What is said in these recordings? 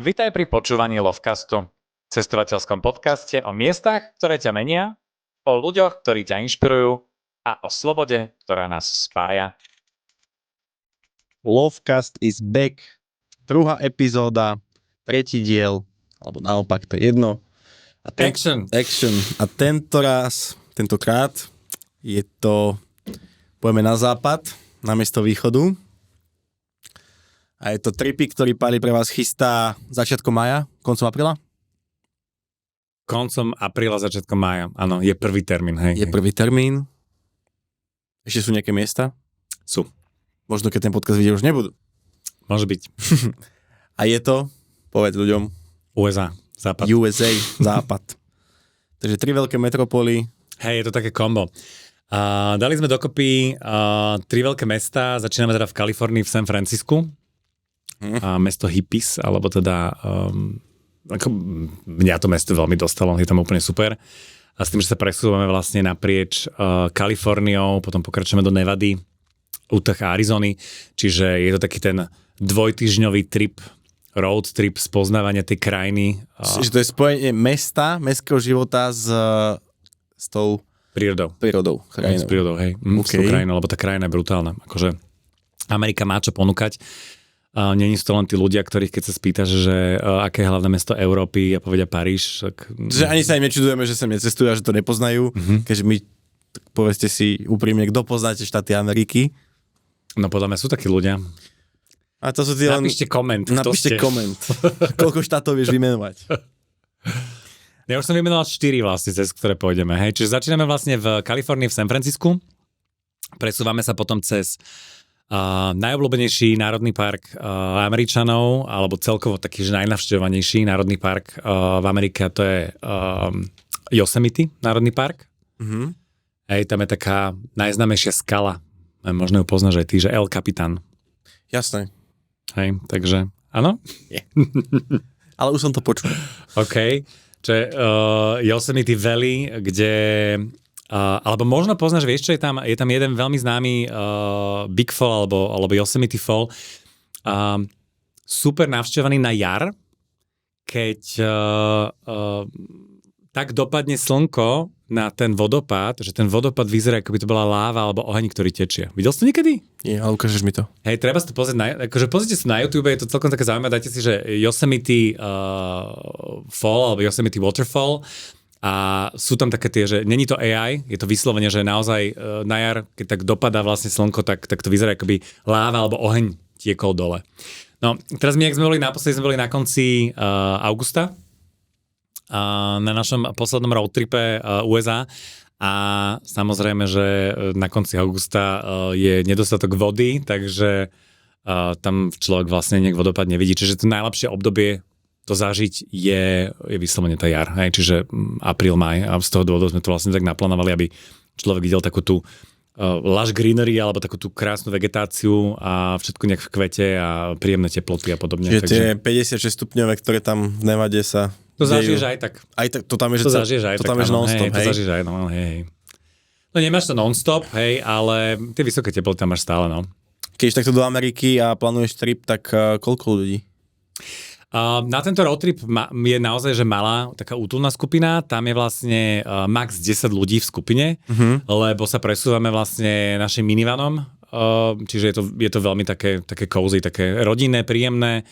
Vitaj pri počúvaní Lovecastu, cestovateľskom podcaste o miestach, ktoré ťa menia, o ľuďoch, ktorí ťa inšpirujú a o slobode, ktorá nás spája. Lovecast is back. Druhá epizóda, tretí diel, alebo naopak, to je jedno. Action. A tentokrát je to, pojeme na západ, namiesto východu. A je to tripy, ktorý Pali pre vás chystá začiatkom mája, koncom apríla? Koncom apríla, začiatkom mája. Áno, je prvý termín, hej. Je prvý termín. Ešte sú nejaké miesta? Sú. Možno keď ten podcast vidie, už nebudú. Môže byť. A je to, povedz ľuďom, USA, západ. USA, západ. Takže 3 veľké metropoly. Hej, je to také kombo. Dali sme dokopy 3 veľké mesta. Začíname teda v Kalifornii, v San Francisku. Mesto hippies, alebo teda ako mňa to mesto veľmi dostalo, je tam úplne super. A s tým, že sa presúvame vlastne naprieč Kaliforniou, potom pokračujeme do Nevady, Utah a Arizony, čiže je to taký ten dvojtýždňový trip, road trip spoznávania tej krajiny. Čiže to je spojenie mesta, mestského života s tou prírodou. Krajinou. S prírodou, hej. S tou krajinou, lebo tá krajina je brutálna. Akože Amerika má čo ponúkať. Nie sú to len tí ľudia, ktorých keď sa spýtaš, že aké je hlavné mesto Európy a povedia Paríž. Tak... Že ani sa im nečudujeme, že sem necestujú a že to nepoznajú, keďže my, povedzte si úprimne, kto poznáte štáty Ameriky? No podľa mňa sú takí ľudia. A to sú tí Napíšte koment. Napíšte koment. Koľko štátov vieš vymenovať? Ja už som vymenoval 4 vlastne, cez ktoré pôjdeme. Hej. Čiže začíname vlastne v Kalifornii, v San Francisku. Presúvame sa potom cez najobľúbenejší národný park Američanov, alebo celkovo taký najnavštevovanejší národný park v Amerike, to je Yosemite národný park. Hej, tam je taká najznámejšia skala, možno ju poznáš aj ty, že El Capitan. Jasné. Hej, takže, áno? Nie. Ale už som to počul. OK, čiže Yosemite Valley, kde... alebo možno poznáš, vieš čo, je tam jeden veľmi známy Big Fall alebo Yosemite Fall. Super navštevovaný na jar, keď tak dopadne slnko na ten vodopád, že ten vodopád vyzerá, ako by to bola láva alebo oheň, ktorý tečie. Videl si to niekedy? Nie, ale ukážeš mi to. Hej, treba si to pozrieť, akože pozrite si na YouTube, je to celkom také zaujímavé, dajte si, že Yosemite Fall alebo Yosemite Waterfall. A sú tam také tie, že není to AI, je to vyslovene, že naozaj na jar, keď tak dopadá vlastne slnko, tak to vyzerá, ako by láva alebo oheň tiekol dole. No, teraz my, jak sme boli naposledy, sme boli na konci augusta na našom poslednom roadtripe USA a samozrejme, že na konci augusta je nedostatok vody, takže tam človek vlastne nejak vodopád nevidí. Čiže to najlepšie obdobie to zažiť je vyslovene tá jar, hej? Čiže apríl, maj a z toho dôvodu sme to vlastne tak naplánovali, aby človek videl takú tú lush greenery alebo takú tú krásnu vegetáciu a všetko nejak v kvete a príjemné teploty a podobne. Čiže tie 56 stupňové, ktoré tam v Nevade sa to zažiješ aj tak. Aj tak, to tam je, to zažiješ aj to tak. tam je non-stop, hej? To zažiješ aj, no, hej. No nemáš to non-stop, hej, ale tie vysoké teploty tam máš stále, no. Keď takto do Ameriky a plánuješ trip, tak koľko ľudí? Na tento roadtrip je naozaj, že malá taká útulná skupina, tam je vlastne max 10 ľudí v skupine, lebo sa presúvame vlastne našim minivanom, čiže je to veľmi také cozy, také rodinné, príjemné,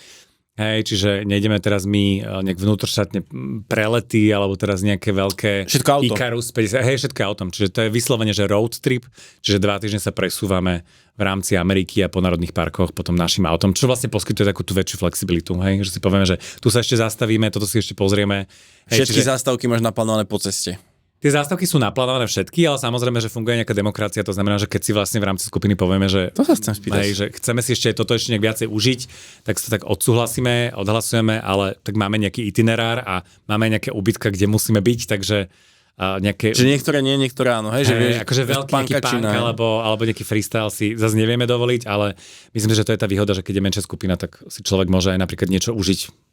hej, čiže nejdeme teraz my nejak vnútroštátne prelety, alebo teraz nejaké veľké Icarus 50, hej, všetko autom, čiže to je vyslovene, že road trip, čiže 2 týždne sa presúvame v rámci Ameriky a po národných parkoch potom našim autom, čo vlastne poskytuje takú tú väčšiu flexibilitu, hej, že si povieme, že tu sa ešte zastavíme, toto si ešte pozrieme. Hej, všetky zástavky máš naplánované po ceste. Tie zástavky sú naplánované všetky, ale samozrejme, že funguje nejaká demokracia, to znamená, že keď si vlastne v rámci skupiny povieme, že, to sa chcem spýtať. Hej, že chceme si ešte toto ešte nejak viacej užiť, tak sa tak odsúhlasíme, odhlasujeme, ale tak máme nejaký itinerár a máme nejaké ubytka, kde musíme byť, takže nejaké... Že niektoré nie, niektoré áno, hej? Že vieš, akože veľký nejaký punk alebo nejaký freestyle si zase nevieme dovoliť, ale myslím, že to je tá výhoda, že keď je menšia skupina, tak si človek môže aj napríklad niečo užiť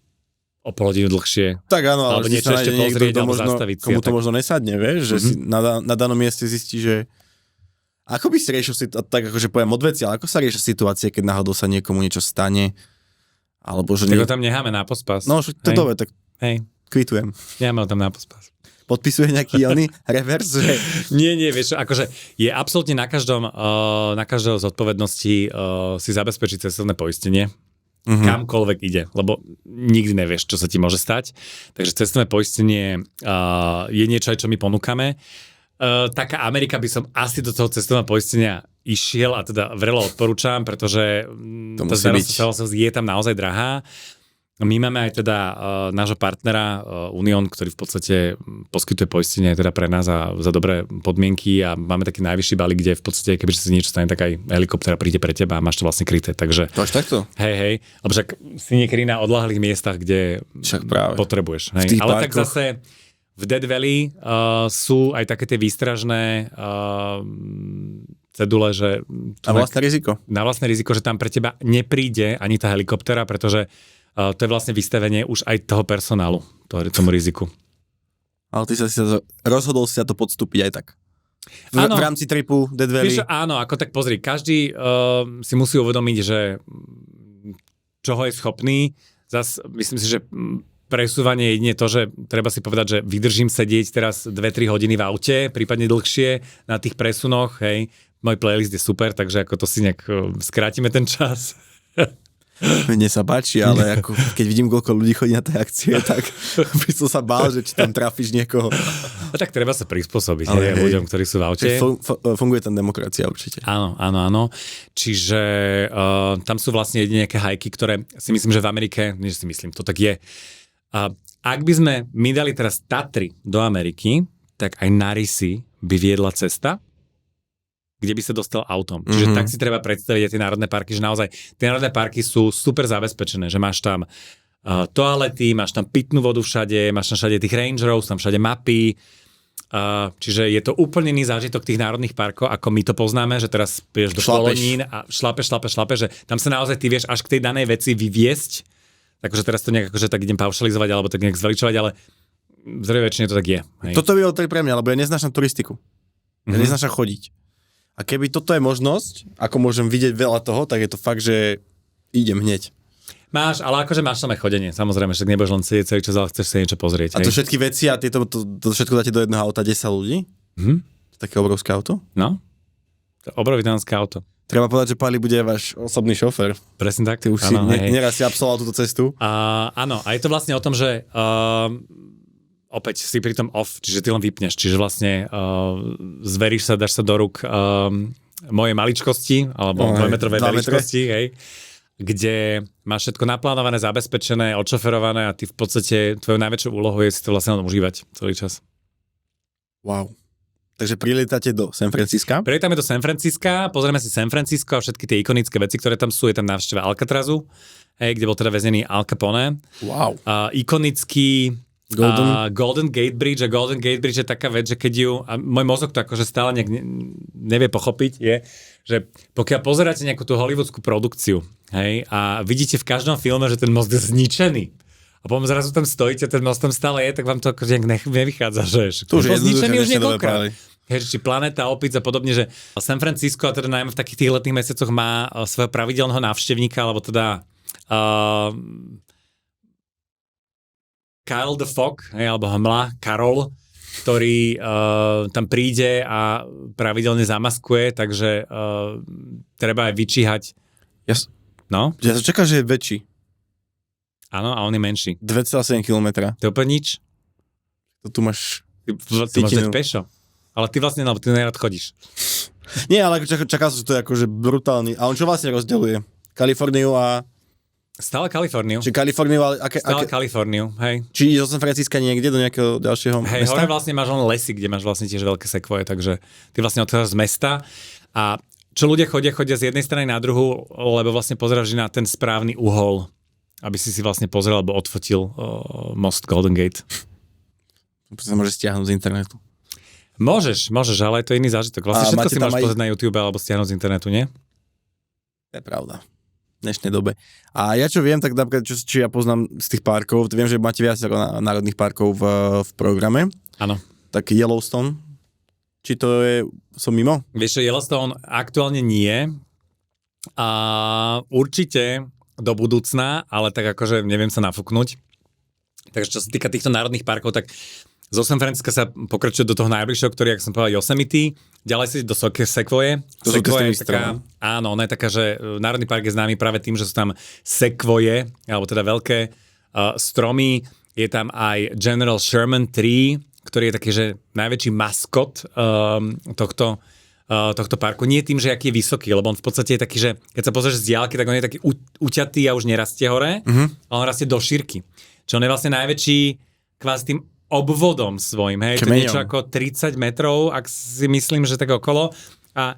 o pol hodinu dlhšie. Tak áno, ale niečo ešte pozrieť alebo zastaviť si. Komu to možno nesadne, vieš? Že si na danom mieste zistí, že ako by si riešil tak akože poviem od veci, ale ako sa riešia situácie, keď náhodou sa niekomu niečo stane Alebo že Tak ho tam necháme na pospas. No, však to dobre, tak Hej, kvitujem. necháme ho tam na pospas. Podpisuje nejaký oný revers, že... Nie, vieš, akože je absolútne na každého zodpovednosti si zabezpečiť cestovné poistenie, kamkoľvek ide, lebo nikdy nevieš, čo sa ti môže stať. Takže cestovné poistenie je niečo, čo my ponúkame. Taká Amerika by som asi do toho cestovného poistenia išiel a teda vrelo odporúčam, pretože tá starostlivosť je tam naozaj drahá. My máme aj teda nášho partnera Unión, ktorý v podstate poskytuje poistenie teda pre nás za dobré podmienky a máme taký najvyšší balík, kde v podstate, keby sa niečo stane, tak aj helikoptéra príde pre teba a máš to vlastne kryté. Takže, to až takto? Hej, lebo však si niekedy na odľahlých miestach, kde potrebuješ. Hej. Ale tak zase v Dead Valley sú aj také tie výstražné cedule, že... Na vlastné riziko. Na vlastné riziko, že tam pre teba nepríde ani tá helikoptéra, pretože to je vlastne vystavenie už aj toho personálu, tomu riziku. Ale ty sa rozhodol si sa to podstúpiť aj tak. V rámci tripu Dead Valley. Víš, áno, ako tak pozri, každý si musí uvedomiť, že čoho je schopný. Zas myslím si, že presúvanie je jedine to, že treba si povedať, že vydržím sedieť teraz 2-3 hodiny v aute, prípadne dlhšie na tých presunoch, hej. Môj playlist je super, takže ako to si nejak skrátime ten čas. Mne sa páči, ale ako keď vidím, koľko ľudí chodí na tie akcie, tak by som sa bál, že či tam trafíš niekoho. A tak treba sa prispôsobiť ľuďom, ktorí sú v aute. Funguje tam demokracia určite. Áno. Čiže tam sú vlastne jedine nejaké hajky, ktoré si myslím, že v Amerike, než si myslím, to tak je. Ak by sme my dali teraz Tatry do Ameriky, tak aj na Rysy by viedla cesta, kde by sa dostal autom. Čiže tak si treba predstaviť aj tie národné parky, že naozaj tie národné parky sú super zabezpečené, že máš tam toalety, máš tam pitnú vodu všade, máš tam všade tých rangerov, sú tam všade mapy, čiže je to úplne iný zážitok tých národných parkov, ako my to poznáme, že teraz piješ do Polonín a šlapeš, že tam sa naozaj ty vieš až k tej danej veci vyviesť, takže teraz to nejak akože tak idem paušalizovať alebo tak nejak zveličovať, ale v zrejme väčšine to tak je. Hej. Toto by bolo tak pre mňa, lebo ja neznášam turistiku. Ja neznášam chodiť. A keby toto je možnosť, ako môžem vidieť veľa toho, tak je to fakt, že idem hneď. Máš, ale akože máš samé chodenie, samozrejme, však nebudeš len sedieť celý čas, ale chceš si niečo pozrieť. A to všetky veci a to všetko dáte do jedného auta 10 ľudí? Také obrovské auto? No, to obrovitánske auto. Treba povedať, že Pali bude váš osobný šofér. Presne tak. Ty už si neraz si absolvoval túto cestu. Áno, a je to vlastne o tom, že opäť si pri tom off, čiže ty len vypneš, čiže vlastne zveríš sa, dáš sa do rúk mojej maličkosti, alebo 2-metrovej maličkosti, hej, kde máš všetko naplánované, zabezpečené, odšoferované a ty v podstate tvojou najväčšou úlohou je si to vlastne len užívať celý čas. Wow. Takže prilietate do San Francisca? Prilietáme do San Francisca, pozrieme si San Francisco a všetky tie ikonické veci, ktoré tam sú. Je tam návšteva Alcatrazu, hej, kde bol teda väznený Al Capone. Wow. Ikonický Golden Gate Bridge a Golden Gate Bridge je taká vec, že keď ju, a môj mozog to akože stále nejak nevie pochopiť, je, že pokiaľ pozeráte nejakú tú hollywoodskú produkciu, hej, a vidíte v každom filme, že ten most je zničený, a potom zrazu tam stojíte, ten most tam stále je, tak vám to akože nevychádza, že to už je zničený už niekoľkrát. Hej, či Planéta opíc a podobne, že San Francisco, a teda najmä v takých tých letných mesiacoch má svojho pravidelného návštevníka, alebo teda Kyle the Fog, alebo Hmla, Karol, ktorý tam príde a pravidelne zamaskuje, takže treba aj vyčíhať. No? Ja sa čakám, že je väčší. Áno, a on je menší. 2,7 km. To je úplne nič. To tu máš... Ty môžeš pešo. Ale ty vlastne, ty nerad chodíš. Nie, ale čakal som, že to je akože brutálny. A on čo vlastne rozdeľuje? Kaliforniu a... Stále Kaliforniu. Či Kaliforniu, ale Stále Kaliforniu, hej. Či zo San Francisca niekde do nejakého ďalšieho mesta? Hej, hore vlastne máš len lesy, kde máš vlastne tiež veľké sekvoje, takže ty vlastne odchádzaš z mesta a čo ľudia chodia z jednej strany na druhú, lebo vlastne pozeráš na ten správny uhol, aby si vlastne pozrel alebo odfotil most Golden Gate. To sa môže stiahnuť z internetu. Môžeš, ale je to iný zážitok. Vlastne všetko si môžeš pozrieť na YouTube alebo stiahnuť z internetu, nie? To je pravda. V dnešnej dobe. A ja čo viem, tak napríklad, či ja poznám z tých parkov, viem, že máte viac národných parkov v programe. Áno. Tak Yellowstone, či to je, som mimo? Vieš čo, Yellowstone aktuálne nie. A určite do budúcna, ale tak akože neviem sa nafúknuť. Takže čo sa týka týchto národných parkov, tak zo San Francisca sa pokračuje do toho najbližšieho, ktorý, jak som povedal, Yosemite. Ďalej si do Sequoie. To sú Sequoia tie je taká, áno, ona je taká, že Národný park je známy práve tým, že sú tam sekvoje, alebo teda veľké stromy. Je tam aj General Sherman Tree, ktorý je taký, že najväčší maskot tohto parku. Nie tým, že aký je vysoký, lebo on v podstate je taký, že keď sa pozrieš z diaľky, tak on je taký uťatý a už nerastie hore, ale on rastie do šírky. Čo on je vlastne najväčší kvázi tým obvodom svojím, hej, to je niečo ako 30 metrov, ak si myslím, že tak okolo. A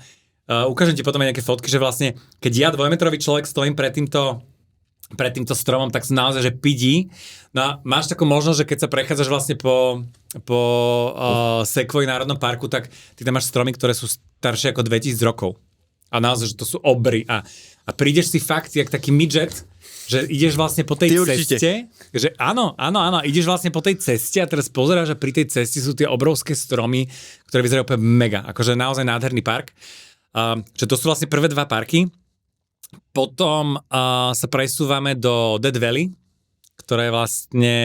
ukážem ti potom aj nejaké fotky, že vlastne, keď ja 2-metrový človek stojím pred týmto stromom, tak som naozaj, že pidí. No a máš takú možnosť, že keď sa prechádzaš vlastne po Sequoia národnom parku, tak ty tam máš stromy, ktoré sú staršie ako 2000 rokov. A naozaj, že to sú obry. A prídeš si fakt, jak taký midget, že ideš vlastne po tej ceste, že áno, ideš vlastne po tej ceste a teraz pozeráš, že pri tej ceste sú tie obrovské stromy, ktoré vyzerajú úplne mega, akože naozaj nádherný park. Čiže to sú vlastne prvé 2 parky. Potom sa presúvame do Death Valley, ktoré je vlastne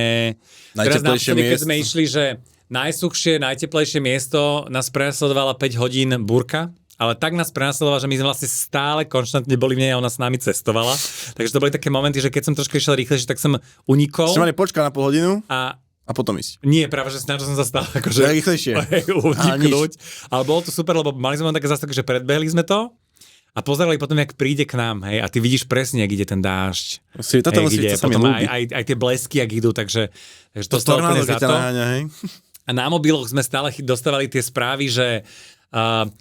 teraz napríklad, keď sme išli, že najsuchšie, najteplejšie miesto nás prenasledovala 5 hodín búrka, ale tak nás prenasledovala, že my sme vlastne stále konštantne boli v nej a ona s nami cestovala. Takže to boli také momenty, že keď som troška išiel rýchlejšie, tak som unikol. Ste mali počkať na pol hodinu a potom ísť. Nie, práve, že snažil som sa stále akože rýchlejšie uniknúť. Ale bolo to super, lebo mali sme také zastavky, že predbehli sme to a pozerali potom, jak príde k nám, hej, a ty vidíš presne, jak ide ten dážď. Toto musí, to sa mi ľúbi. Aj tie blesky, jak idú, takže to stalo úplne za to. A na mobiloch sme stále dostávali tie správy, že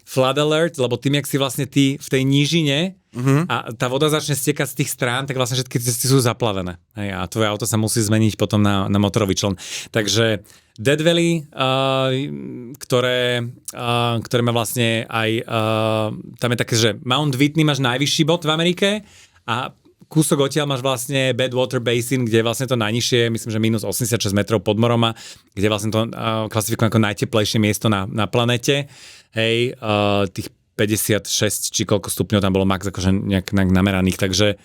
flood alert, lebo tým, jak si vlastne ty v tej nížine a tá voda začne stiekať z tých strán, tak vlastne všetky cesty sú zaplavené. Hej, a tvoje auto sa musí zmeniť potom na motorový čln. Takže Death Valley, ktoré má vlastne aj, tam je také, že Mount Whitney máš najvyšší bod v Amerike a kúsok odtiaľ máš vlastne Badwater Basin, kde je vlastne to najnižšie, myslím, že minus 86 metrov pod morom, kde vlastne to klasifikujeme ako najteplejšie miesto na planete. Hej, tých 56 či koľko stupňov tam bolo max akože nejak nameraných, takže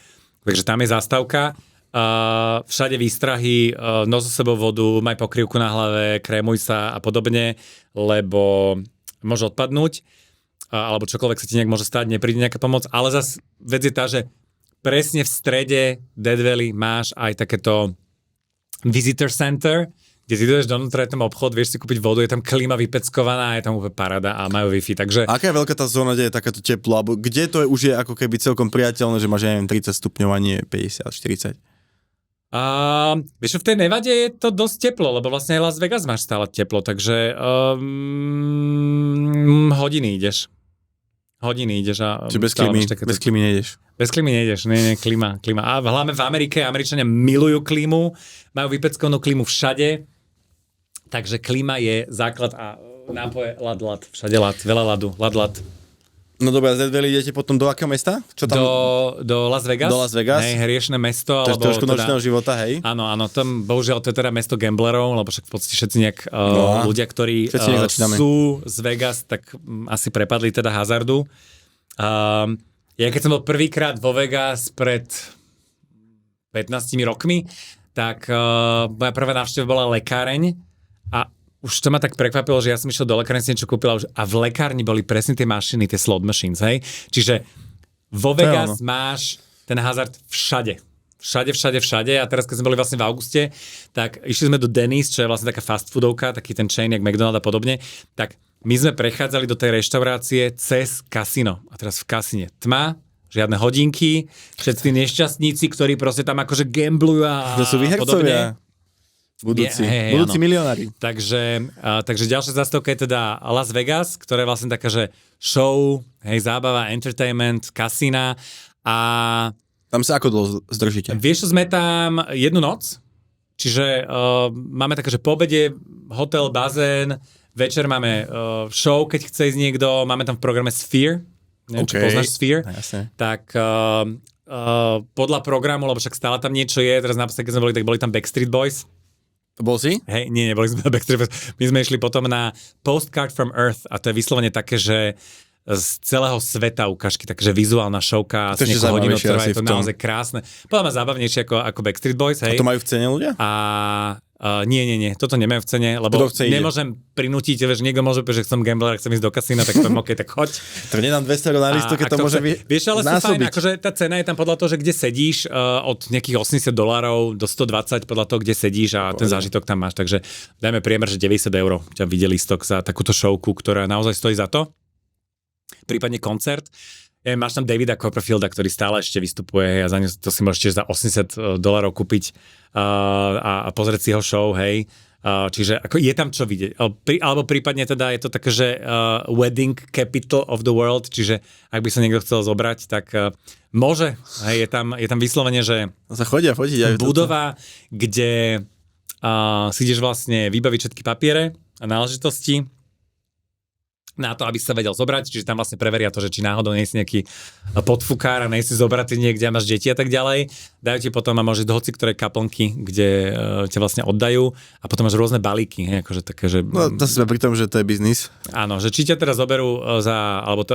tam je zastávka. Všade výstrahy, nos so sebou vodu, maj pokrývku na hlave, krémuj sa a podobne, lebo môže odpadnúť, alebo čokoľvek sa ti nejak môže stať, nepríde nejaká pomoc, ale zase vec je tá, že presne v strede Death Valley máš aj takéto visitor center, kde ty ideš donútra, je tam obchod, vieš si kúpiť vodu, je tam klíma vypeckovaná, je tam úplne paráda a majú Wi-Fi, takže... Aká je veľká tá zóna, kde je takéto teplo, alebo kde to už je ako keby celkom priateľné, že máš, ja neviem, 30 stupňov a nie 50, 40? Vieš, v tej Nevade je to dosť teplo, lebo vlastne aj Las Vegas máš stále teplo, takže hodiny ideš a... Čiže bez klímy nejdeš? Bez klímy nejdeš, nie, klíma. A hlavne v Amerike, Američania milujú klímu, majú vypeckovanú klímu všade, takže klíma je základ a nápoje lad, všade lad, veľa lad. No dobré, z Death Valley idete potom do akého mesta? Čo tam? Do Las Vegas. Do Las Vegas. Hej, hriešne mesto. To je trošku nočného života, hej? Áno, tam bohužiaľ to je teda mesto gamblerov, lebo však v podstate všetci nejak ľudia, ktorí sú z Vegas, tak asi prepadli teda hazardu. Ja keď som bol prvýkrát vo Vegas pred 15 rokmi, tak moja prvá návšteva bola lekáreň a už to ma tak prekvapilo, že ja som išiel do lekárne, si niečo kúpil a v lekárni boli presne tie mašiny, tie slot machines, hej? Čiže vo Vegas máš ten hazard všade. Všade. A teraz, keď sme boli vlastne v auguste, tak išli sme do Denny's, čo je vlastne taká fast foodovka, taký ten chain, jak McDonald a podobne. Tak my sme prechádzali do tej reštaurácie cez kasino. A teraz v kasine tma, žiadne hodinky, všetci nešťastníci, ktorí proste tam akože gamblujú a to sú výhercovia. Budúci milionári. Takže ďalšia zastávka je teda Las Vegas, ktorá je vlastne taká, že show, hej, zábava, entertainment, kasína a... Tam sa ako dlho zdržíte? Vieš, že sme tam jednu noc, čiže máme také, že po obede hotel, bazén, večer máme show, keď chce ísť niekto, máme tam v programe Sphere, neviem, či poznáš Sphere, tak podľa programu, lebo však stále tam niečo je, teraz naposledy, keď sme boli, tak boli tam Backstreet Boys. Bol si? Hej, neboli sme na Backstreet Boys. My sme išli potom na Postcard from Earth a to je vyslovene také, že z celého sveta ukážky, takže vizuálna šovka, To asi ešte niekoľko hodinu zaujímavejšie trvá, asi je to v tom. naozaj krásne. Podľa mňa zábavnejšie ako Backstreet Boys, A hej. to majú v cene ľudia? Nie, toto nemajú v cene, lebo Kto chce, ide. nemôžem prinútiť, že niekto môže povedať, že som gambler, chcem ísť do kasína, tak poviem, OK, tak choď. Tak nedám 200 € na listu, keď to môže Vieš, ale sú fajn, znásobiť. akože tá cena je tam podľa toho, že kde sedíš, od nejakých $80 do 120 podľa toho, kde sedíš a ten zážitok tam máš, takže dajme priemer, že 90 € ťa vidie lístok za takúto showku, ktorá naozaj stojí za to. Prípadne koncert. Máš tam Davida Copperfielda, ktorý stále ešte vystupuje a za ňu to si môžeš tiež za $80 kúpiť a pozrieť si jeho show, hej. Čiže ako je tam čo vidieť. Alebo prípadne teda je to také, že wedding capital of the world, čiže ak by sa niekto chcel zobrať, tak môže. Hej, je tam vyslovene, že Sa chodia fotiť aj budova, kde si ideš vlastne vybaviť všetky papiere a náležitosti na to, aby sa vedel zobrať, čiže tam vlastne preveria to, že či náhodou nie si nejaký podfukár a nie si zobratý niekde a máš deti a tak ďalej. Dajú ti potom a môžeš do hoci ktorej kaplnky, kde ťa vlastne oddajú a potom máš rôzne balíky, hej, akože také, že... No, to sme pri tom, že to je biznis. Áno, že či ťa teraz zoberú alebo to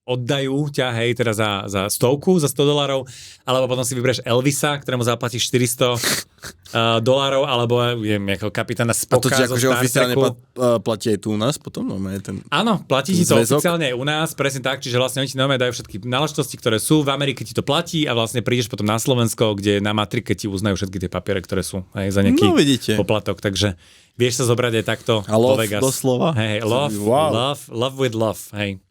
oddajú ťa, hej, teda za $100, za $100, alebo potom si vyberieš Elvisa, ktorému zaplatíš $400, alebo nejakého kapitána A Spocka to či zo akože Star oficiálne Treku. platí aj tu u nás potom? No, ten... Áno, platí ti to zväzok? oficiálne aj u nás, presne tak, čiže vlastne oni ti normálne dajú všetky náležitosti, ktoré sú, v Amerike ti to platí a vlastne prídeš potom na Slovensko, kde na matrike ti uznajú všetky tie papiere, ktoré sú, hej, za nejaký No, vidíte. poplatok, takže vieš sa zobrať aj takto A do love Vegas. doslova? Hej, Wow. love with love, hej.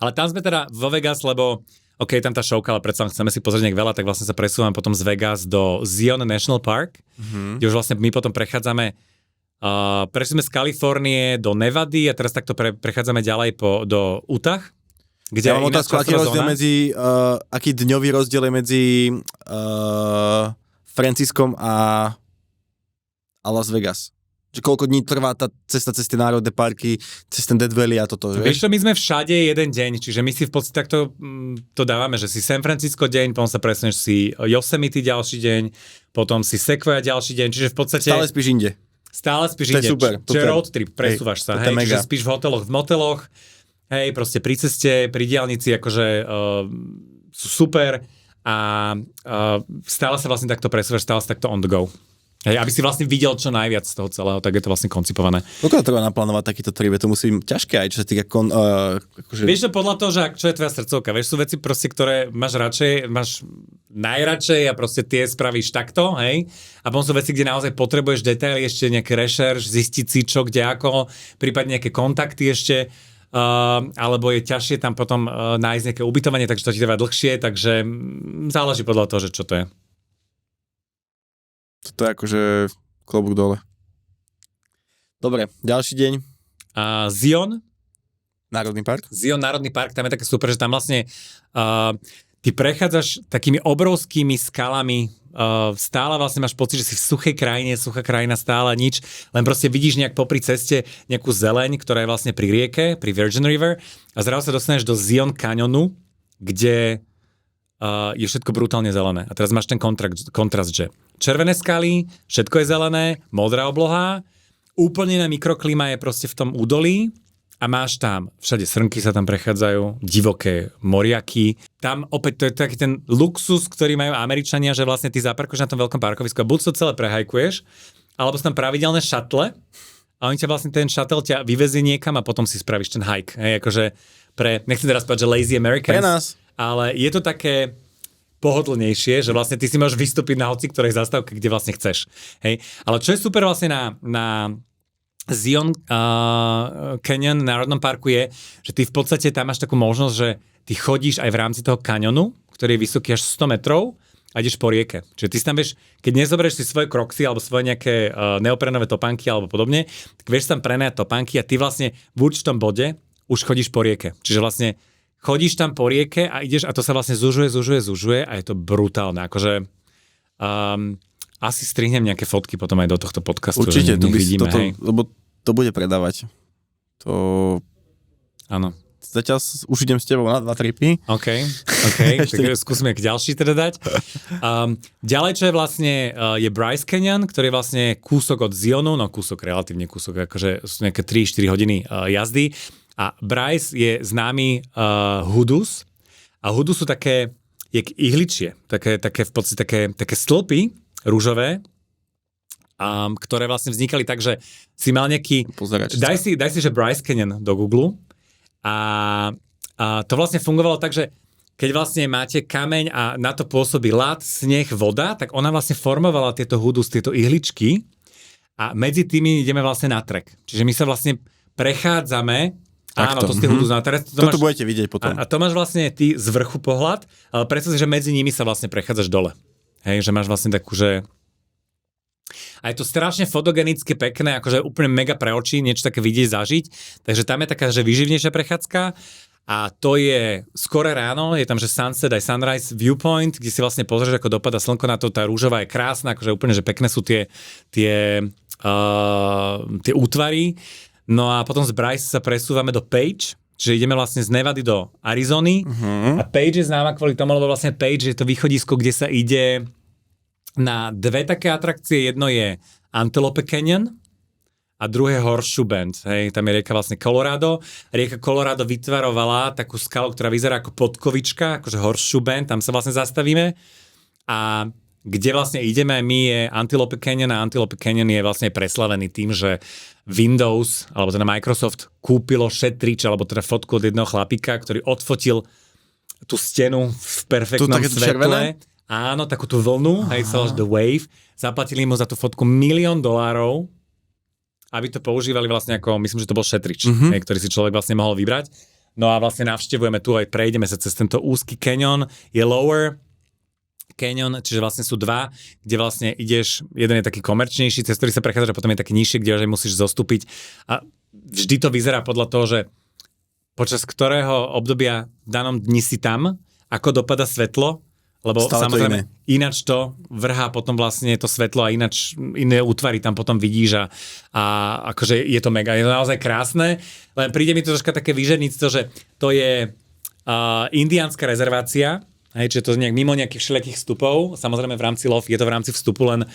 Ale tam sme teda vo Vegas, lebo OK, tam tá šovka, ale predsa chceme si pozrieť nejak veľa, tak vlastne sa presúvam potom z Vegas do Zion National Park, kde už vlastne my potom prechádzame prešli sme z Kalifornie do Nevady a teraz takto prechádzame ďalej do Utah, kde Ja mám je iná otázku, aký časová rozdiel zóna. aký dňový rozdiel je medzi Franciskom a Las Vegas? Že koľko dní trvá tá cesta cez tie národné parky, cez ten Death Valley a toto, Vieš čo, my sme všade jeden deň, čiže my si v podstate takto to dávame, že si San Francisco deň, potom sa presneš si Yosemite ďalší deň, potom si Sequoia ďalší deň, čiže v podstate... Stále spíš inde. Stále spíš To je ide. super, Čiže toto je- road trip, presúvaš sa, to je hej, čiže mega. spíš v hoteloch, v moteloch, hej, proste pri ceste, pri diaľnici, akože sú super a stále sa vlastne takto presúvaš, stále sa takto on the go. Hej, aby si vlastne videl čo najviac z toho celého, tak je to vlastne koncipované. Koľko treba naplánovať takýto trip? To musí byť ťažké aj, čo sa týka akože... Vieš to podľa toho, že čo je tvoja srdcovka, vieš, sú veci proste, ktoré máš najradšej a proste tie spravíš takto, hej, a potom sú veci, kde naozaj potrebuješ detaily, ešte nejaký rešerš, zistiť si čo, kde ako, prípadne nejaké kontakty ešte, alebo je ťažšie tam potom nájsť nejaké ubytovanie, takže to ti trvá dlhšie, takže záleží podľa toho, že čo to je. Toto je akože klobúk dole. Dobre, ďalší deň. Zion Národný park. Zion Národný park, tam je také super, že tam vlastne ty prechádzaš takými obrovskými skalami, stále vlastne máš pocit, že si v suchej krajine, suchá krajina stále nič, len proste vidíš nejak popri ceste nejakú zeleň, ktorá je vlastne pri rieke, pri Virgin River a zrazu sa dostaneš do Zion Canyonu, kde je všetko brutálne zelené. A teraz máš ten kontrast, že červené skaly, všetko je zelené, modrá obloha, úplne na mikroklíma je proste v tom údolí a máš tam, všade srnky sa tam prechádzajú, divoké moriaky. Tam opäť to je taký ten luxus, ktorý majú Američania, že vlastne ty zaparkuješ na tom veľkom parkovisku a buď to celé prehajkuješ, alebo sú tam pravidelné šatle a oni ťa vlastne ten šatel ťa vyvezie niekam a potom si spravíš ten hike. Hej, akože nechcem teraz povedať, že lazy Americans. Pre nás. Ale je to také pohodlnejšie, že vlastne ty si môžeš vystúpiť na hoci ktorej zastávke, kde vlastne chceš. Hej. Ale čo je super vlastne na Zion Canyon Národnom parku je, že ty v podstate tam máš takú možnosť, že ty chodíš aj v rámci toho kanionu, ktorý je vysoký až 100 metrov a ideš po rieke. Čiže ty si tam vieš, keď nezoberieš si svoje kroxy alebo svoje nejaké neoprenové topánky alebo podobne, tak vieš tam prenajať topánky a ty vlastne v určitom bode už chodíš po rieke. Čiže vlastne chodíš tam po rieke a ideš a to sa vlastne zužuje a je to brutálne. Akože asi strihnem nejaké fotky potom aj do tohto podcastu. Určite, že tu by si vidíme, toto, hej. lebo to bude predávať. To... Áno. Zatiaľ už idem s tebou na 2 tripy. OK, tak skúsime k ďalší teda dať. Ďalej, čo je vlastne, je Bryce Canyon, ktorý je vlastne kúsok od Zionu, no kúsok, relatívne kúsok, akože sú nejaké 3-4 hodiny jazdy. A Bryce je známy hudus a hudus sú také jak ihličie, také v podstate také stĺpy rúžové, ktoré vlastne vznikali tak, že si mal nejaký... Daj si, že Bryce Canyon do Google a to vlastne fungovalo tak, že keď vlastne máte kameň a na to pôsobí ľad, sneh, voda, tak ona vlastne formovala tieto hudus, tieto ihličky a medzi tými ideme vlastne na trek. Čiže my sa vlastne prechádzame. Áno, to ste hudus na trek. Toto budete vidieť potom. A to máš vlastne ty z vrchu pohľad, ale predstav si, že medzi nimi sa vlastne prechádzaš dole. Hej, že máš vlastne takú, že... A je to strašne fotogenické, pekné, akože úplne mega pre oči, niečo také vidieť, zažiť. Takže tam je taká, že výživnejšia prechádzka. A to je skore ráno, je tam, že sunset aj sunrise viewpoint, kde si vlastne pozrieš, ako dopadá slnko na to, tá rúžová je krásna, akože úplne, že pekné sú tie útvary. No a potom z Bryce sa presúvame do Page, čiže ideme vlastne z Nevady do Arizony. A Page je známa kvôli tomu, lebo vlastne Page je to východisko, kde sa ide na dve také atrakcie. Jedno je Antelope Canyon, a druhé Horseshoe Bend. Hej, tam je rieka vlastne Colorado. Rieka Colorado vytvarovala takú skalu, ktorá vyzerá ako podkovička, akože Horseshoe Bend, tam sa vlastne zastavíme. A kde vlastne ideme my je Antelope Canyon a Antelope Canyon je vlastne preslavený tým, že Windows, alebo teda Microsoft kúpilo šetrič, alebo teda fotku od jedného chlapíka, ktorý odfotil tú stenu v perfektnom svetle. Červené? Áno, takú tú vlnu, hej, sa The Wave. Zaplatili mu za tú fotku $1 000 000, aby to používali vlastne ako, myslím, že to bol šetrič, ktorý si človek vlastne mohol vybrať. No a vlastne navštevujeme tu aj, prejdeme sa cez tento úzky canyon, je Lower Canyon, čiže vlastne sú dva, kde vlastne ideš, jeden je taký komerčnejší, cez ktorý sa prechádzaš a potom je taký nižší, kde aj musíš zostúpiť. A vždy to vyzerá podľa toho, že počas ktorého obdobia v danom dni si tam, ako dopada svetlo, lebo stále samozrejme ináč to vrhá potom vlastne to svetlo a ináč iné útvary tam potom vidíš a akože je to mega, je to naozaj krásne, len príde mi to troška také výžerníctvo, že to je indiánska rezervácia, hej, čiže to nejak mimo nejakých všelijakých vstupov, samozrejme v rámci lov, je to v rámci vstupu, len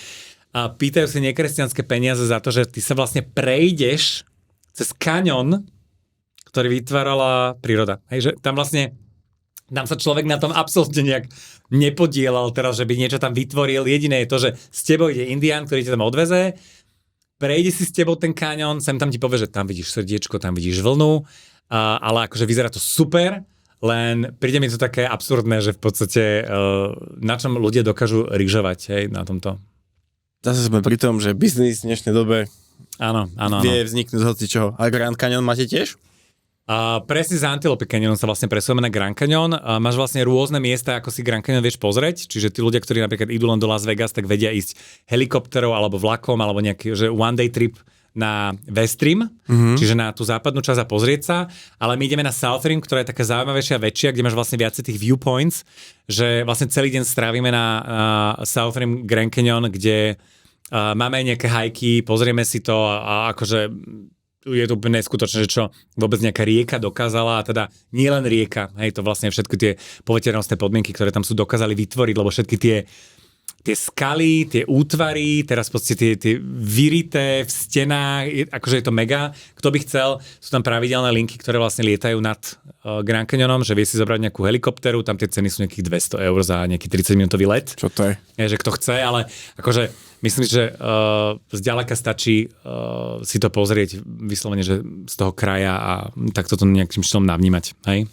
pýtajú si nekresťanské peniaze za to, že ty sa vlastne prejdeš cez kaňon, ktorý vytvárala príroda. Hej, že tam vlastne tam sa človek na tom absolútne nejak nepodielal teraz, že by niečo tam vytvoril. Jediné je to, že s tebou ide Indián, ktorý ťa tam odveze, prejde si s tebou ten kaňon, sem tam ti povie, že tam vidíš srdiečko, tam vidíš vlnu, ale akože vyzerá to super, len príde mi to také absurdné, že v podstate na čom ľudia dokážu ryžovať, hej, na tomto. Zase sme pri tom, že biznis v dnešnej dobe áno. vie vzniknúť z hocičoho. A Grand Canyon máte tiež? Presne z Antelope Canyon sa vlastne presúvame na Grand Canyon. Máš vlastne rôzne miesta, ako si Grand Canyon vieš pozrieť, čiže tí ľudia, ktorí napríklad idú len do Las Vegas, tak vedia ísť helikopterou alebo vlakom, alebo nejaký že one day trip na West Rim, čiže na tú západnú časť a pozrieť sa, ale my ideme na South Rim, ktorá je taká zaujímavejšia, väčšia, kde máš vlastne viacej tých viewpoints, že vlastne celý deň strávime na South Rim Grand Canyon, kde máme nejaké hajky, pozrieme si to a akože je to úplne neskutočné, že čo vôbec nejaká rieka dokázala, a teda nie len rieka, hej, to vlastne všetky tie poveternostné podmienky, ktoré tam sú, dokázali vytvoriť, lebo všetky tie skaly, tie útvary, teraz v podstate tie vyrité v stenách, akože je to mega. Kto by chcel, sú tam pravidelné linky, ktoré vlastne lietajú nad Grand Canyonom, že vie si zobrať nejakú helikopteru, tam tie ceny sú nejakých $200 za nejaký 30-minútový let. Čo to je? Že kto chce, ale akože myslím, že zďaleka stačí si to pozrieť vyslovene, že z toho kraja a takto to nejakým štýlom navnímať, hej?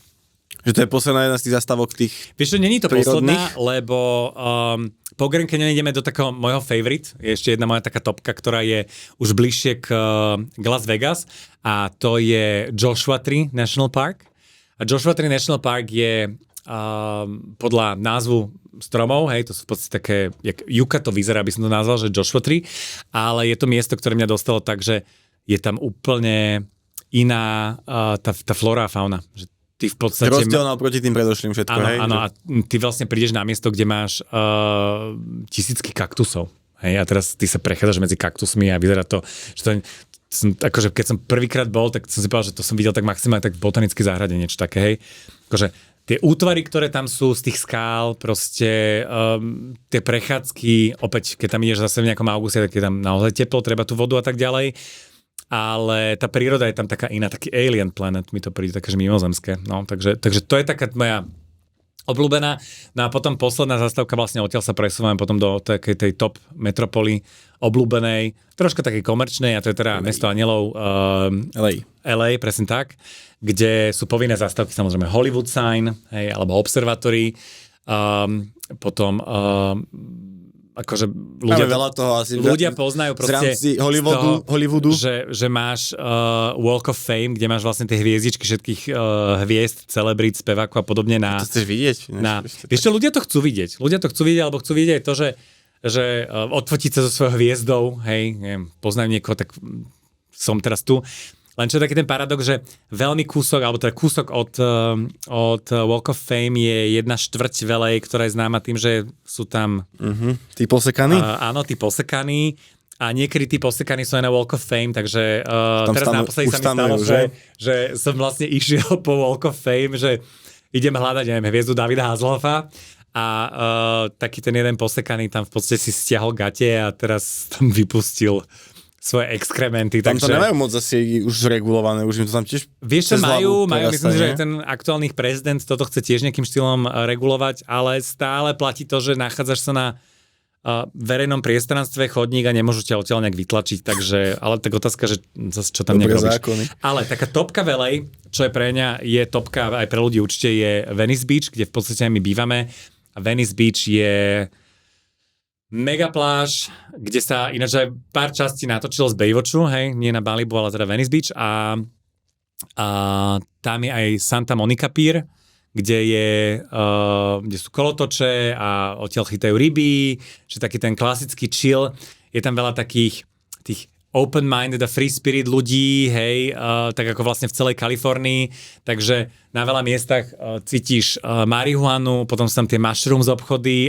Že to je posledná jedna z tých zastávok tých vieš čo, není to prírodných? posledná, lebo po Grand Canyon ideme do takého môjho favorite. Je ešte jedna moja taká topka, ktorá je už bližšie k Las Vegas a to je Joshua Tree National Park. A Joshua Tree National Park je podľa názvu stromov, hej, to sú v podstate také, jak juka to vyzerá, aby som to nazval, že Joshua Tree, ale je to miesto, ktoré mňa dostalo tak, že je tam úplne iná tá flora a fauna, že ty v podstate... Rozdielna oproti tým predošlým všetko, áno, hej? Áno, a ty vlastne prídeš na miesto, kde máš tisícky kaktusov. Hej, a teraz ty sa prechádzaš medzi kaktusmi a vyzerá to, že to akože keď som prvýkrát bol, tak som si povedal, že to som videl tak maximálne tak v botanickej záhrade, niečo také, hej. Akože tie útvary, ktoré tam sú z tých skál, proste tie prechádzky, opäť, keď tam ideš zase v nejakom auguste, tak je tam naozaj teplo, treba tú vodu a tak ďalej. ale tá príroda je tam taká iná, taký alien planet, mi to príde také, že mimozemské. No, takže to je taká moja obľúbená. No a potom posledná zastávka, vlastne odtiaľ sa presúvame potom do takej tej top metropoly obľúbenej, troška takej komerčnej, a to je teda Mesto anielov LA, presne tak, kde sú povinné zastávky, samozrejme Hollywood sign, hej, alebo observatory, potom akože ľudia poznajú proste z Hollywoodu. Že máš Walk of Fame, kde máš vlastne tie hviezdičky všetkých hviezd, celebrít, spevákov a podobne na... To chceš vidieť? Vieš čo, ľudia to chcú vidieť, alebo chcú vidieť to, že odfotiť sa so svojou hviezdou, hej, neviem, poznajú niekoho, tak som teraz tu. Len čo je taký ten paradox, že veľmi kúsok, alebo teda kúsok od Walk of Fame je 1/4 LA, ktorá je známa tým, že sú tam... Tí posekaní? Áno, tí posekaní. A niekedy tí posekaní sú aj na Walk of Fame, takže teraz naposledy sa mi stalo, že som vlastne išiel po Walk of Fame, že idem hľadať, neviem, hviezdu Davida Hasselhoffa a taký ten jeden posekaný tam v podstate si stiahol gate a teraz tam vypustil svoje exkrementy. Tam takže... to nemajú moc asi už regulované, už im to tam tiež... Vieš, čo majú, myslím, že ten aktuálny prezident toto chce tiež nejakým štýlom regulovať, ale stále platí to, že nachádzaš sa na verejnom priestranstve, chodník a nemôžu ťa odtiaľ nejak vytlačiť, takže, ale tak otázka, že zase čo tam nejak robíš. Zákony. Ale taká topka v LA, čo je pre mňa, je topka aj pre ľudí určite, je Venice Beach, kde v podstate my bývame. A Venice Beach je mega pláž, kde sa ináč aj pár častí natočilo z Baywatchu, hej, nie na Malibu, ale teda Venice Beach a tam je aj Santa Monica Pier, kde sú kolotoče a odtiaľ chytajú ryby, že taký ten klasický chill. Je tam veľa takých tých open-minded a free spirit ľudí, hej, tak ako vlastne v celej Kalifornii, takže na veľa miestach cítiš marihuanu, potom sú tam tie mushrooms obchody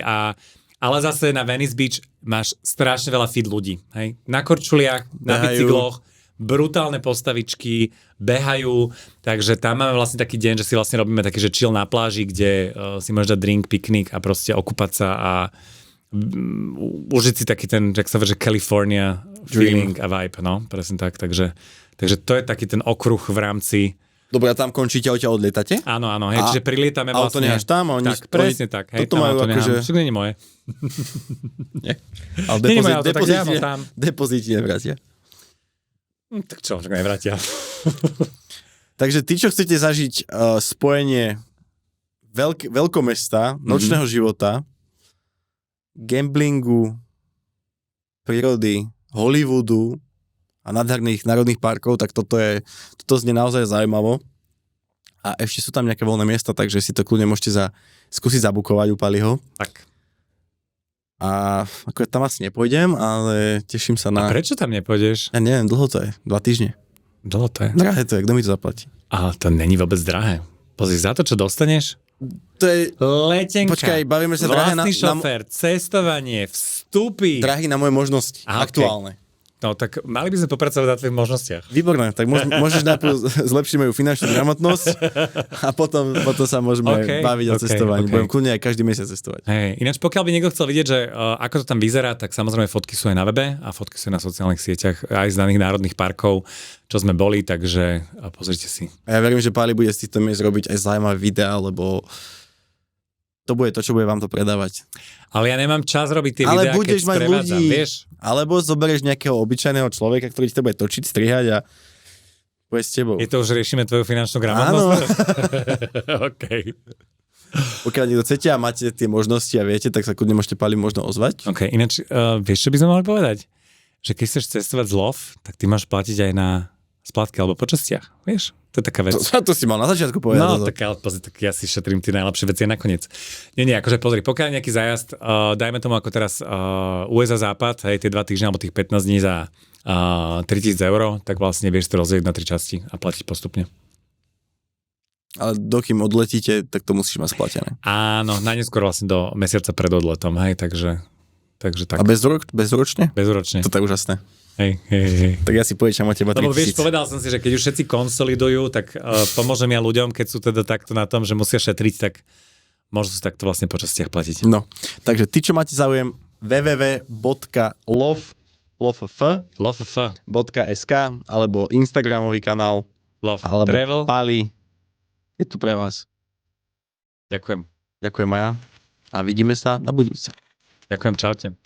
ale zase na Venice Beach máš strašne veľa fit ľudí. Hej? Na korčuliach, na bicykloch, brutálne postavičky, behajú, takže tam máme vlastne taký deň, že si vlastne robíme taký, že chill na pláži, kde si môžeš dať drink, piknik a proste okúpať sa a užiť si taký ten, jak sa že California feeling a vibe, no, presne tak, takže to je taký ten okruh v rámci. Dobre, a tam končíte, odtiaľ odlietate? Áno, hej, čiže prilietame vlastne. Auto necháš tam? Tak, presne tak. Hej, toto majú akože... Však nie je moje. Nie? Ale depozíti nevrátia. Tak čo, však nevrátia. Takže tí, čo chcete zažiť spojenie veľkomesta, nočného života, gamblingu, prírody, Hollywoodu a nádherných národných parkov, tak toto znie naozaj zaujímavo. A ešte sú tam nejaké voľné miesta, takže si to kľudne môžete skúsiť zabukovať u Paliho. Tak. A ako tam asi nepôjdem, ale teším sa na... A prečo tam nepôjdeš? Ja neviem, dlho to je, 2 týždne. Dlho to je? Drahé to je, kto mi to zaplatí? Ale to není vôbec drahé. Pozri, za to, čo dostaneš? To je... Letenka. Počkaj, bavíme sa drahé vlastný šofér, cestovanie, vstupy. Drahý na moje možnosti, aktuálne. No tak mali by sme popracovať na tvojich možnostiach. Výborné, tak môžeš najprv zlepšiť moju finančnú gramotnosť a potom sa môžeme baviť o cestovaní. Budem kľudne aj každý mesiac cestovať. Hej, ináč pokiaľ by niekto chcel vidieť, že ako to tam vyzerá, tak samozrejme fotky sú aj na webe a fotky sú aj na sociálnych sieťach, aj z daných národných parkov, čo sme boli, takže pozrite si. A ja verím, že Pali bude z týchto miest robiť aj zaujímavé videá, lebo to bude to, čo bude vám to predávať. Ale ja nemám čas robiť tie videá, keď sprevádzam, vieš? Alebo zoberieš nejakého obyčajného človeka, ktorý ti to bude točiť, strihať a bude s tebou. Je to už riešime tvoju finančnú gramotnosť? Áno. OK. Pokiaľ niekto chcete a máte tie možnosti a viete, tak sa kľudne môžete Pali možno ozvať. OK, ináč, vieš, čo by sme mohli povedať? Že keď chceš cestovať z lov, tak ty máš platiť aj na splátky alebo po častiach, vieš? To je taká vec. To si mal na začiatku povedať. No, tak ja si šetrím tie najlepšie veci nakoniec. Nie, akože pozri, pokiaľ nejaký zájazd, dajme tomu ako teraz USA západ, hej, tie 2 týždne alebo tých 15 dní za 3000 €, tak vlastne vieš to rozdeliť na 3 časti a platiť postupne. Ale dokým odletíte, tak to musíš mať splatené. Áno, najneskôr vlastne do mesiaca pred odletom, hej, takže tak. A bezročne? Bezročne. To je úžasné. Hej. Tak ja si požičam od teba 3000. Lebo vieš, povedal som si, že keď už všetci konsolidujú, tak pomôžem ja ľuďom, keď sú teda takto na tom, že musia šetriť, tak môžu si takto vlastne po častiach platiť. No, takže ty, čo máte záujem, www.love loff.sk alebo Instagramový kanál Love alebo Travel. Pali. Je tu pre vás. Ďakujem. Ďakujem, Maja. A vidíme sa na budúce. Ďakujem, čaute.